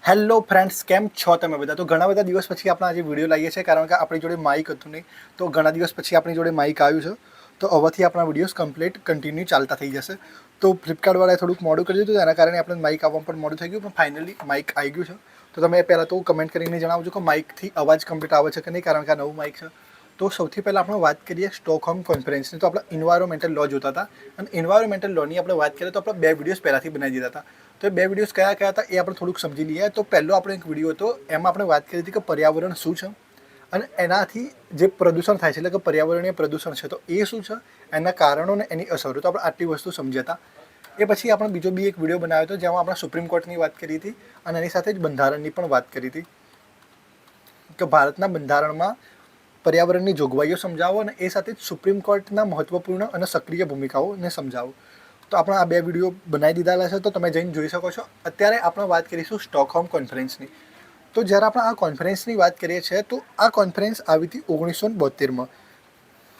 Hello friends, કેમ છો તમે બધા? તો ઘણા બધા દિવસ પછી આપણે આજે વિડીયો લાવીએ છીએ, કારણ કે આપણી જોડે માઇક હતું નહીં. તો ઘણા દિવસ પછી આપણી જોડે માઇક આવ્યું છે, તો હવેથી આપણા વિડીયોઝ કન્ટિન્યુ ચાલતા થઈ જશે. તો ફ્લિપકાર્ટવાળાએ થોડુંક મોડું કર્યું હતું, તેના કારણે આપણે માઇક આવવામાં પણ મોડું થઈ ગયું, પણ ફાઇનલી માઇક આવી ગયું છે. તો તમે પહેલાં તો કમેન્ટ કરીને જણાવજો કે માઇકથી અવાજ કમ્પ્લીટ આવે છે કે નહીં, કારણ કે આ નવું માઇક છે. તો સૌથી પહેલાં આપણે વાત કરીએ સ્ટોકહોમ કોન્ફરન્સની. તો આપણે એન્વાયરમેન્ટલ લો જોતા હતા, અને એન્વાયરમેન્ટલ લોની આપણે વાત કરીએ તો આપણે 2 વિડીયોઝ પહેલાંથી બનાવી દીધા હતા. તો એ 2 વિડીયોઝ કયા કયા હતા એ આપણે થોડુંક સમજી લઈએ. તો પહેલો આપણો એક વિડીયો હતો, એમાં આપણે વાત કરી હતી કે પર્યાવરણ શું છે અને એનાથી જે પ્રદૂષણ થાય છે, એટલે કે પર્યાવરણીય પ્રદૂષણ છે, તો એ શું છે, એના કારણો અને એની અસરો. તો આપણે આટલી વસ્તુ સમજ્યા હતા. એ પછી આપણે બીજો બી એક વિડીયો બનાવ્યો હતો, જેમાં આપણે સુપ્રીમ કોર્ટની વાત કરી હતી અને એની સાથે જ બંધારણની પણ વાત કરી હતી કે ભારતના બંધારણમાં પર્યાવરણની જોગવાઈઓ સમજાવો અને એ સાથે જ સુપ્રીમ કોર્ટના મહત્વપૂર્ણ અને સક્રિય ભૂમિકાઓને સમજાવો. તો આપણે આ 2 વિડીયો બનાવી દીધેલા છે, તો તમે જઈને જોઈ શકો છો. અત્યારે આપણે વાત કરીશું સ્ટોકહોમ કોન્ફરન્સની. તો જ્યારે આપણે આ કોન્ફરન્સની વાત કરીએ છીએ, તો આ કોન્ફરન્સ આવી હતી 1972માં.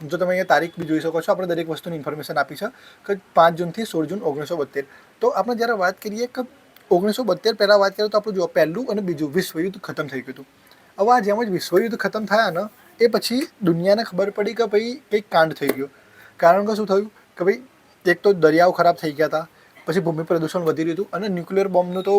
જો તમે અહીંયા તારીખ બી જોઈ શકો છો, આપણે દરેક વસ્તુની ઇન્ફોર્મેશન આપી છે કે 5 જૂનથી 16 જૂન 1972. તો આપણે જ્યારે વાત કરીએ કે 1972 પહેલાં વાત કરીએ, તો આપણું જો પહેલું અને બીજું વિશ્વયુદ્ધ ખતમ થઈ ગયું હતું. હવે આ જેમ જ વિશ્વયુદ્ધ ખતમ થયા ને, એ પછી દુનિયાને ખબર પડી કે ભાઈ કંઈક કાંડ થઈ ગયો. કારણ કે શું થયું કે ભાઈ એક તો દરિયાઓ ખરાબ થઈ ગયા હતા, પછી ભૂમિ પ્રદૂષણ વધી રહ્યું હતું, અને ન્યુક્લિયર બોમ્બનો તો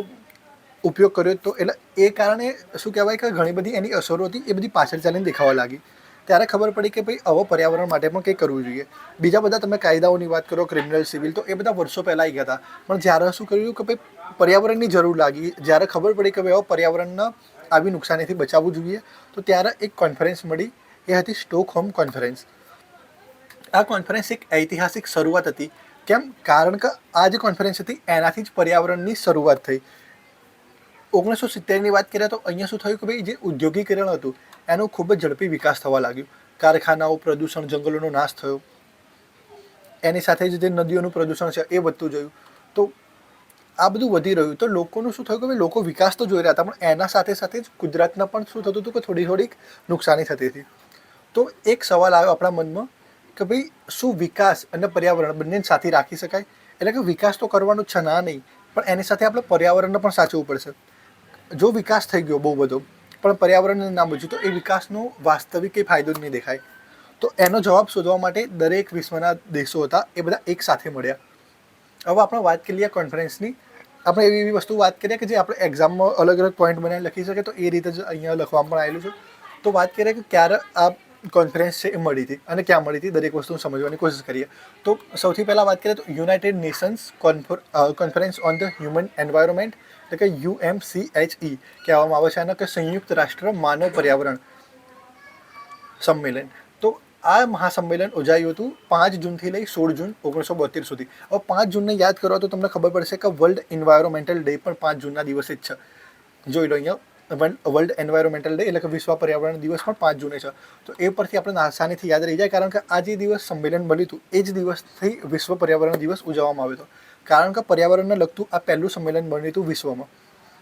ઉપયોગ કર્યો. તો એટલે એ કારણે શું કહેવાય કે ઘણી બધી એની અસરો હતી, એ બધી પાછળ ચાલીને દેખાવા લાગી. ત્યારે ખબર પડી કે ભાઈ હવે પર્યાવરણ માટે પણ કંઈક કરવું જોઈએ. બીજા બધા તમે કાયદાઓની વાત કરો, ક્રિમિનલ, સિવિલ, તો એ બધા વર્ષો પહેલાં આવી ગયા હતા. પણ જ્યારે શું કર્યું કે ભાઈ પર્યાવરણની જરૂર લાગી, જ્યારે ખબર પડી કે ભાઈ હવે પર્યાવરણને આવી નુકસાનીથી બચાવવું જોઈએ, તો ત્યારે એક કોન્ફરન્સ મળી, એ હતી સ્ટોકહોમ કોન્ફરન્સ. આ કોન્ફરન્સ એક ઐતિહાસિક શરૂઆત હતી. કેમ? કારણ કે આ જે કોન્ફરન્સ હતી એનાથી જ પર્યાવરણની શરૂઆત થઈ. 1970ની વાત કરીએ તો અહીંયા શું થયું કે ભાઈ જે ઉદ્યોગીકરણ હતું એનું ખૂબ જ ઝડપી વિકાસ થવા લાગ્યું. કારખાનાઓ, પ્રદૂષણ, જંગલોનો નાશ થયો. એની સાથે જ જે નદીઓનું પ્રદૂષણ છે એ વધતું જોયું. તો આ બધું વધી રહ્યું. તો લોકોનું શું થયું કે ભાઈ લોકો વિકાસ તો જોઈ રહ્યા હતા, પણ એના સાથે સાથે જ કુદરતને પણ શું થતું હતું કે થોડીક નુકસાની થતી હતી. તો એક સવાલ આવ્યો આપણા મનમાં કે ભાઈ શું વિકાસ અને પર્યાવરણ બંનેને સાથે રાખી શકાય? એટલે કે વિકાસ તો કરવાનો જ છે, ના નહીં, પણ એની સાથે આપણે પર્યાવરણને પણ સાચવવું પડશે. જો વિકાસ થઈ ગયો બહુ બધો, પણ પર્યાવરણને ના બચ્યું, તો એ વિકાસનો વાસ્તવિક કંઈ ફાયદો જ નહીં દેખાય. તો એનો જવાબ શોધવા માટે દરેક વિશ્વના દેશો હતા, એ બધા એક સાથે મળ્યા. હવે આપણે વાત કરીએ કોન્ફરન્સની. આપણે એવી વસ્તુ વાત કરીએ કે જે આપણે એક્ઝામમાં અલગ અલગ પોઈન્ટ બનાવીને લખી શકે, તો એ રીતે જ અહીંયા લખવામાં પણ આવેલું છે. તો વાત કરીએ કે ક્યારે આ કોન્ફરન્સ છે એ મળી હતી અને ક્યાં મળી હતી, દરેક વસ્તુ સમજવાની કોશિશ કરીએ. તો સૌથી પહેલાં વાત કરીએ તો United Nations conference on the human environment, એટલે કે UNCHE કહેવામાં આવે છે આને, કે સંયુક્ત રાષ્ટ્ર માનવ પર્યાવરણ સંમેલન. તો આ મહાસંમેલન યોજાયું હતું 5 જૂનથી લઈ 16 જૂન 1972 સુધી. હવે 5 જૂનને યાદ કરો તો તમને ખબર પડશે કે વર્લ્ડ એન્વાયરમેન્ટલ ડે પણ 5 જૂનના દિવસે જ છે. જોઈ લો અહીંયા, વર્લ્ડ એન્વાયરમેન્ટલ ડે એટલે કે વિશ્વ પર્યાવરણ દિવસ પણ 5 જૂને છે. તો એ પરથી આપણે આસાનીથી યાદ રહી જાય, કારણ કે આ જે દિવસ સંમેલન બન્યું હતું એ જ દિવસથી વિશ્વ પર્યાવરણ દિવસ ઉજવવામાં આવ્યો હતો. કારણ કે પર્યાવરણને લગતું આ પહેલું સંમેલન બન્યું હતું વિશ્વમાં.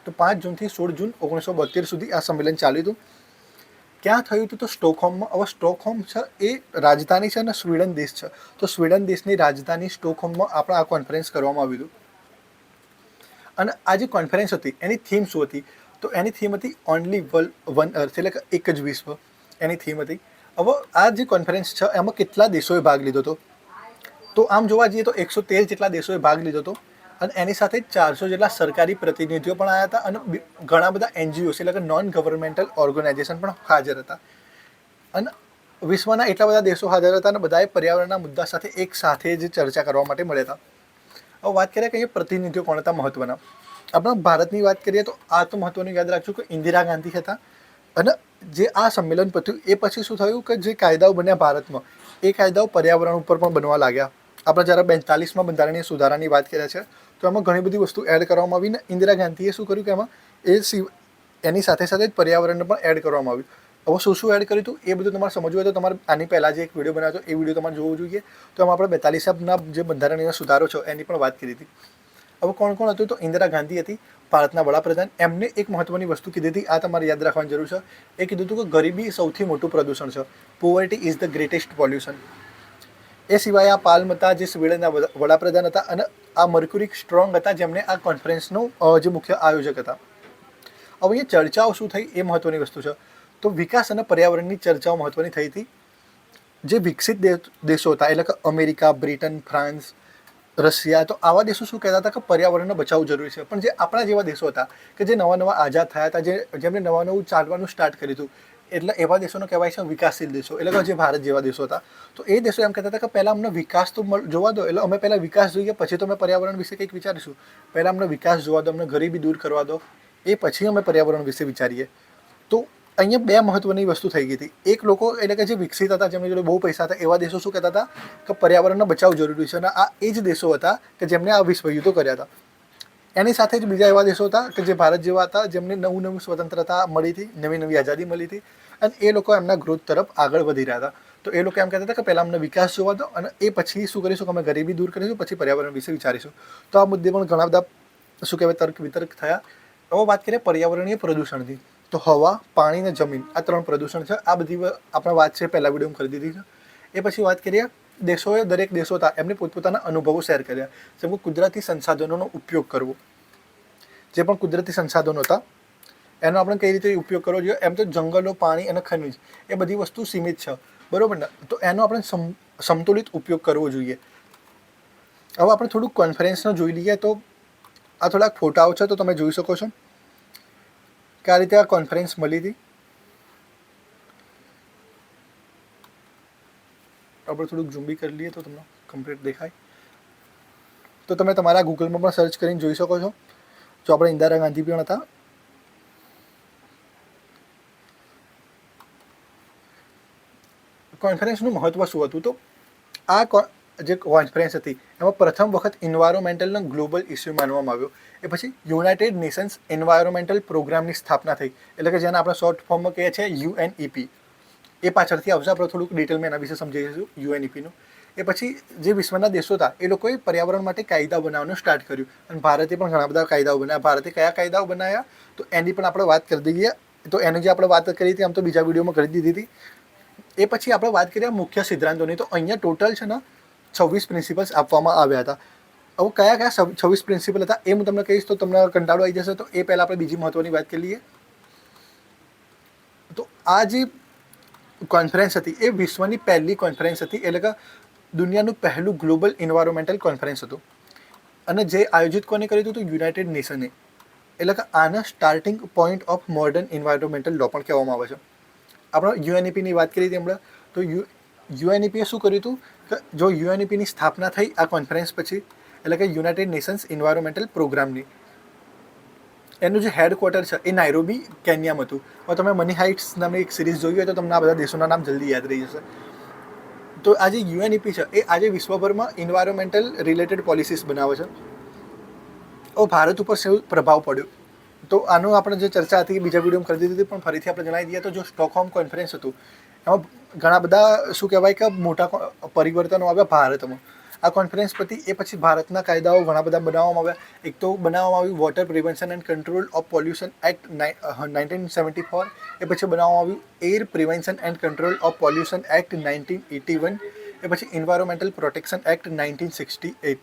તો 5 જૂનથી 16 જૂન 1972 સુધી આ સંમેલન ચાલ્યું હતું. ક્યાં થયું હતું? તો સ્ટોકહોમમાં. હવે સ્ટોકહોમ છે એ રાજધાની છે અને સ્વીડન દેશ છે. તો સ્વીડન દેશની રાજધાની સ્ટોકહોમમાં આપણે આ કોન્ફરન્સ કરવામાં આવ્યું હતું. અને આ જે કોન્ફરન્સ હતી એની થીમ શું હતી? તો એની થીમ હતી ઓનલી વન અર્થ, એટલે કે એક જ વિશ્વ એની થીમ હતી. હવે આ જે કોન્ફરન્સ છે એમાં કેટલા દેશોએ ભાગ લીધો હતો? તો આમ જોવા જઈએ તો 113 જેટલા દેશોએ ભાગ લીધો હતો, અને એની સાથે 400 જેટલા સરકારી પ્રતિનિધિઓ પણ આવ્યા હતા, અને ઘણા બધા NGOs એટલે કે નોન ગવર્મેન્ટલ ઓર્ગેનાઇઝેશન પણ હાજર હતા. અને વિશ્વના એટલા બધા દેશો હાજર હતા, અને બધાએ પર્યાવરણના મુદ્દા સાથે એક સાથે જ ચર્ચા કરવા માટે મળ્યા હતા. હવે વાત કરીએ કે અહીંયા પ્રતિનિધિઓ કોણ હતા મહત્વના. આપણે ભારતની વાત કરીએ તો આ તો મહત્વનું યાદ રાખજો કે ઇન્દિરા ગાંધી હતા. અને જે આ સંમેલન પત્યું એ પછી શું થયું કે જે કાયદાઓ બન્યા ભારતમાં, એ કાયદાઓ પર્યાવરણ ઉપર પણ બનવા લાગ્યા. આપણે જ્યારે 42માં બંધારણીય સુધારાની વાત કરીએ છીએ, તો એમાં ઘણી બધી વસ્તુ એડ કરવામાં આવીને ઇન્દિરા ગાંધીએ શું કર્યું કે એમાં એની સાથે સાથે જ પર્યાવરણને પણ એડ કરવામાં આવ્યું. હવે શું એડ કર્યું હતું એ બધું તમારે સમજવું હોય તો તમારે આની પહેલાં જે એક વિડીયો બનાવ્યો હતો એ વિડીયો તમારે જોવો જોઈએ. તો એમાં આપણે 42ના જે બંધારણીય સુધારો છે એની પણ વાત કરી હતી. હવે કોણ કોણ હતું? તો ઇન્દિરા ગાંધી હતી, ભારતના વડાપ્રધાન. એમને એક મહત્વની વસ્તુ કીધી હતી, આ તમારે યાદ રાખવાની જરૂર છે. એ કીધું હતું કે ગરીબી સૌથી મોટું પ્રદૂષણ છે, poverty is the greatest pollution. એ સિવાય આ પાલ્મ હતા જે સ્વીડનના વડાપ્રધાન હતા, અને આ મર્ક્યુરી સ્ટ્રોંગ હતા જેમને આ કોન્ફરન્સનો જે મુખ્ય આયોજક હતા. હવે એ ચર્ચાઓ શું થઈ એ મહત્ત્વની વસ્તુ છે. તો વિકાસ અને પર્યાવરણની ચર્ચાઓ મહત્ત્વની થઈ હતી. જે વિકસિત દેશો હતા એટલે કે અમેરિકા, બ્રિટન, ફ્રાન્સ, રશિયા, તો આવા દેશો શું કહેતા હતા કે પર્યાવરણને બચાવવું જરૂરી છે. પણ જે આપણા જેવા દેશો હતા કે જે નવા નવા આઝાદ થયા હતા, જેમણે નવા નવું ચાલવાનું સ્ટાર્ટ કર્યું હતું, એટલે એવા દેશોનો કહેવાય છે વિકાસશીલ દેશો, એટલે કે જે ભારત જેવા દેશો હતા. તો એ દેશો એમ કહેતા હતા કે પહેલાં અમને વિકાસ તો જોવા દો, એટલે અમે પહેલાં વિકાસ જોઈએ, પછી તો અમે પર્યાવરણ વિશે કંઈક વિચારીશું. પહેલાં અમને વિકાસ જોવા દો, અમને ગરીબી દૂર કરવા દો, એ પછી અમે પર્યાવરણ વિશે વિચારીએ. તો અહીંયા બે મહત્ત્વની વસ્તુ થઈ ગઈ હતી. એક લોકો એટલે કે જે વિકસિત હતા, જેમની જોડે બહુ પૈસા હતા, એવા દેશો શું કહેતા હતા કે પર્યાવરણનો બચાવ જરૂરી છે, અને આ એ જ દેશો હતા કે જેમણે આ વિશ્વ યુદ્ધો કર્યા હતા. એની સાથે જ બીજા એવા દેશો હતા કે જે ભારત જેવા હતા, જેમને નવું નવું સ્વતંત્રતા મળી હતી, નવી નવી આઝાદી મળી હતી, અને એ લોકો એમના ગ્રોથ તરફ આગળ વધી રહ્યા હતા. તો એ લોકો એમ કહેતા હતા કે પહેલાં અમને વિકાસ જોવા દો, અને એ પછી શું કરીશું કે અમે ગરીબી દૂર કરીશું, પછી પર્યાવરણ વિશે વિચારીશું. તો આ મુદ્દે પણ ઘણા બધા શું કહેવાય તર્ક વિતર્ક થયા. હવે વાત કરીએ પર્યાવરણીય પ્રદૂષણની. તો હવા, પાણી અને જમીન આ 3 પ્રદૂષણ છે. આ બધી આપણે વાત છે પહેલાં વિડીયોમાં કરી દીધી છે. એ પછી વાત કરીએ દેશોએ, દરેક દેશો હતા એમને પોતપોતાના અનુભવો શેર કર્યા. જેમ કે કુદરતી સંસાધનોનો ઉપયોગ કરવો. જે પણ કુદરતી સંસાધનો હતા એનો આપણે કઈ રીતે ઉપયોગ કરવો જોઈએ. એમ તો જંગલો, પાણી અને ખનિજ એ બધી વસ્તુ સીમિત છે, બરાબર ને? તો એનો આપણે સમતુલિત ઉપયોગ કરવો જોઈએ. હવે આપણે થોડુંક કોન્ફરન્સનો જોઈ લઈએ. તો આ થોડાક ફોટાઓ છે, તો તમે જોઈ શકો છો કે આ રીતે આ કોન્ફરન્સ મળી હતી. આપણે થોડુંક ઝૂમ બી કરી લઈએ તો તમને કમ્પ્લીટ દેખાય. તો તમે તમારા ગૂગલમાં પણ સર્ચ કરીને જોઈ શકો છો. જો આપણે ઇન્દિરા ગાંધી પણ હતા. કોન્ફરન્સનું મહત્ત્વ શું હતું? તો આ જે કોન્ફરન્સ હતી એમાં પ્રથમ વખત એન્વાયરોમેન્ટલનો ગ્લોબલ ઇસ્યુ માનવામાં આવ્યો. એ પછી યુનાઇટેડ નેશન્સ એન્વાયરોમેન્ટલ પ્રોગ્રામની સ્થાપના થઈ, એટલે કે જેને આપણે શોર્ટ ફોર્મમાં કહીએ છીએ UNEP. એ પાછળથી આવશે, આપણે થોડુંક ડિટેલમાં એના વિશે સમજીશું UNEPનું. એ પછી જે વિશ્વના દેશો હતા એ લોકોએ પર્યાવરણ માટે કાયદા બનાવવાનું સ્ટાર્ટ કર્યું, અને ભારતે પણ ઘણા બધા કાયદાઓ બનાવ્યા. ભારતે કયા કાયદાઓ બનાવ્યા તો એની પણ આપણે વાત કરી દઈએ. તો એની જે આપણે વાત કરી હતી આમ તો બીજા વિડીયોમાં કરી દીધી હતી. એ પછી આપણે વાત કરીએ મુખ્ય સિદ્ધાંતોની. તો અહીંયા ટોટલ છે ને 26 પ્રિન્સિપલ્સ આપવામાં આવ્યા હતા. હવે કયા કયા 26 પ્રિન્સિપલ હતા એ હું તમને કહીશ તો તમને કંટાળો આવી જશે. તો એ પહેલાં આપણે બીજી મહત્ત્વની વાત કરી લઈએ. તો આ જે કોન્ફરન્સ હતી એ વિશ્વની પહેલી કોન્ફરન્સ હતી, એટલે કે દુનિયાનું પહેલું ગ્લોબલ એન્વાયરોમેન્ટલ કોન્ફરન્સ હતું. અને જે આયોજિત કોને કર્યું હતું? તો યુનાઇટેડ નેશને. એટલે કે આના સ્ટાર્ટિંગ પોઈન્ટ ઓફ મોડર્ન એન્વાયરોમેન્ટલ લો પણ કહેવામાં આવે છે. આપણે UNEPની વાત કરી હતી હમણાં. તો UNEPએ શું કર્યું હતું કે જો UNEPની સ્થાપના થઈ આ કોન્ફરન્સ પછી, એટલે કે યુનાઇટેડ નેશન્સ એન્વાયરોમેન્ટલ પ્રોગ્રામની, એનું જે હેડક્વાર્ટર છે એ નાયરોબી, કેન્યામાં હતું. હવે તમે મની હાઇટ્સ નામની એક સિરીઝ જોઈ હોય તો તમને આ બધા દેશોના નામ જલ્દી યાદ રહી જશે. તો આ જે UNEP છે એ આજે વિશ્વભરમાં એન્વાયરોમેન્ટલ રિલેટેડ પોલિસીસ બનાવે છે. ભારત ઉપર શું પ્રભાવ પડ્યો તો આનું આપણે જે ચર્ચા હતી બીજા વિડીયોમાં કરી દીધી હતી, પણ ફરીથી આપણે જણાવી દઈએ. તો જો સ્ટોકહોમ કોન્ફરન્સ હતું એમાં ઘણા બધા શું કહેવાય કે મોટા પરિવર્તનો આવ્યા ભારતમાં. આ કોન્ફરન્સ એ પછી ભારતના કાયદાઓ ઘણા બધા બનાવવામાં આવ્યા. એક તો બનાવવામાં આવ્યું water prevention and control of pollution act 1974. એ પછી બનાવવામાં આવ્યું air prevention and control of pollution act 1981. એ પછી એન્વાયરોમેન્ટલ પ્રોટેક્શન એક્ટ 1966.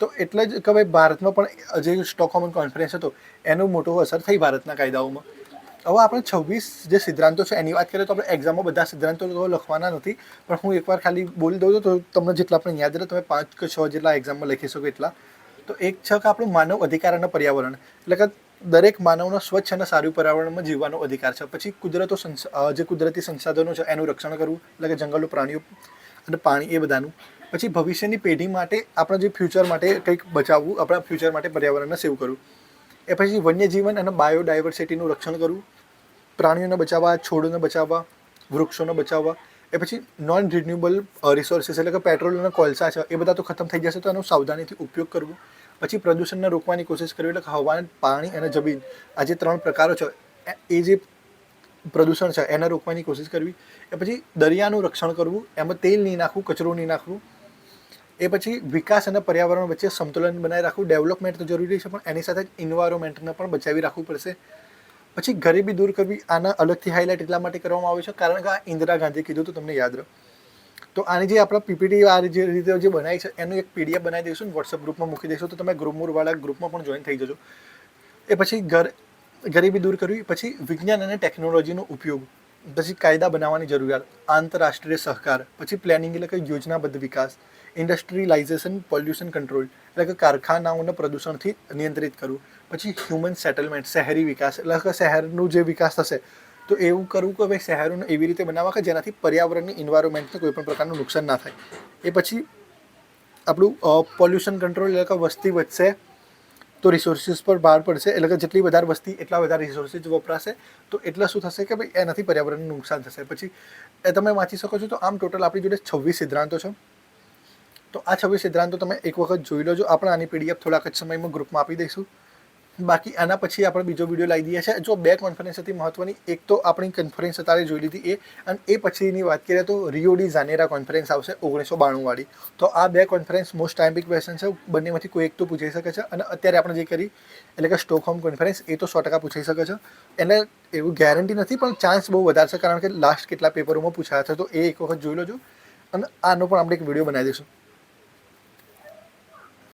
તો એટલે જ કે ભાઈ ભારતમાં પણ જે સ્ટોકહોમ કોન્ફરન્સ હતો એનો મોટો અસર થઈ ભારતના કાયદાઓમાં. હવે આપણે 26 જે સિદ્ધાંતો છે એની વાત કરીએ તો આપણે એક્ઝામમાં બધા સિદ્ધાંતો લખવાના નથી, પણ હું એકવાર ખાલી બોલી દઉં તો તમને જેટલા આપણે યાદ રહે તમે 5 કે 6 જેટલા એક્ઝામમાં લખી શકો એટલા. તો એક છે કે આપણું માનવ અધિકાર અને પર્યાવરણ, એટલે કે દરેક માનવનો સ્વચ્છ અને સારું પર્યાવરણમાં જીવવાનો અધિકાર છે. પછી જે કુદરતી સંસાધનો છે એનું રક્ષણ કરવું, એટલે કે જંગલો, પ્રાણીઓ અને પાણી એ બધાનું. પછી ભવિષ્યની પેઢી માટે આપણા જે ફ્યુચર માટે કંઈક બચાવવું, આપણા ફ્યુચર માટે પર્યાવરણને સેવ કરવું. એ પછી વન્યજીવન અને બાયોડાયવર્સિટીનું રક્ષણ કરવું, પ્રાણીઓને બચાવવા, છોડોને બચાવવા, વૃક્ષોને બચાવવા. એ પછી નોન રિન્યુએબલ રિસોર્સિસ, એટલે કે પેટ્રોલ અને કોલસા છે એ બધા તો ખતમ થઈ જશે, તો એનો સાવધાનીથી ઉપયોગ કરવો. પછી પ્રદૂષણને રોકવાની કોશિશ કરવી, એટલે કે હવા, પાણી અને જમીન આ જે 3 પ્રકારો છે એ જે પ્રદૂષણ છે એને રોકવાની કોશિશ કરવી. એ પછી દરિયાનું રક્ષણ કરવું, એમાં તેલ નહીં નાખવું, કચરો નહીં નાખવું. એ પછી વિકાસ અને પર્યાવરણ વચ્ચે સંતુલન બનાવી રાખવું. ડેવલપમેન્ટ તો જરૂરી છે પણ એની સાથે જ એન્વાયરોમેન્ટને પણ બચાવી રાખવું પડશે. પછી ગરીબી દૂર કરવી, આના અલગથી હાઇલાઇટ એટલા માટે કરવામાં આવે છે કારણ કે આ ઇન્દિરા ગાંધી કીધું તો તમને યાદ રહે. તો આની જે આપણે પીપીટી આ જે રીતે જે બનાવી છે એનું એક પીડીએફ બનાવી દઈશું ને વોટ્સઅપ ગ્રુપમાં મૂકી દઈશું, તો તમે ગ્રુપવાળા ગ્રુપમાં પણ જોઈન થઈ જજો. એ પછી ગરીબી દૂર કરવી, પછી વિજ્ઞાન અને ટેકનોલોજીનો ઉપયોગ, પછી કાયદા બનાવવાની જરૂરિયાત, આંતરરાષ્ટ્રીય સહકાર, પછી પ્લાનિંગ એટલે કે યોજનાબદ્ધ વિકાસ, ઇન્ડસ્ટ્રીલાઇઝેશન, પોલ્યુશન કંટ્રોલ એટલે કે કારખાનાઓના પ્રદૂષણથી નિયંત્રિત કરવું, પછી હ્યુમન સેટલમેન્ટ શહેરી વિકાસ એટલે કે શહેરનું જે વિકાસ થશે તો એવું કરવું કે ભાઈ શહેરોને એવી રીતે બનાવવા કે જેનાથી પર્યાવરણની ઇન્વાયરમેન્ટને કોઈ પણ પ્રકારનું નુકસાન ના થાય. એ પછી આપણું પોલ્યુશન કંટ્રોલ એટલે કે વસ્તી વધશે તો રિસોર્સિસ પર ભાર પડશે, એટલે કે જેટલી વધારે વસ્તી એટલા વધારે રિસોર્સિસ વપરાશે, તો એટલે શું થશે કે ભાઈ એનાથી પર્યાવરણનું નુકસાન થશે. પછી એ તમે વાંચી શકો છો. તો આમ ટોટલ આપણી જોડે 26 સિદ્ધાંતો છે. તો આ 26 સિદ્ધાંતો તમે એક વખત જોઈ લો. આપણે આની પીડીએફ થોડાક જ સમયમાં ગ્રુપમાં આપી દઈશું. બાકી આના પછી આપણે બીજો વિડીયો લાવી દઈએ છીએ. જો 2 કોન્ફરન્સ હતી મહત્વની, એક તો આપણી કોન્ફરન્સ અત્યારે જોઈ લીધી એ, અને એ પછીની વાત કરીએ તો રિયો ડી જાનેરા કોન્ફરન્સ આવશે 1992 વાળી. તો આ 2 કોન્ફરન્સ મોસ્ટ ટાઈમ્પિક ક્વેશ્ચન છે, બંનેમાંથી કોઈ એક તો પૂછાઈ શકે છે. અને અત્યારે આપણે જે કરી એટલે કે સ્ટોકહોમ કોન્ફરન્સ એ તો 100% પૂછાઈ શકે છે. એને એવું ગેરંટી નથી પણ ચાન્સ બહુ વધારે છે, કારણ કે લાસ્ટ કેટલા પેપરોમાં પૂછાયા છે. તો એ એક વખત જોઈ લેજો અને આનો પણ આપણે એક વિડીયો બનાવી દઈશું.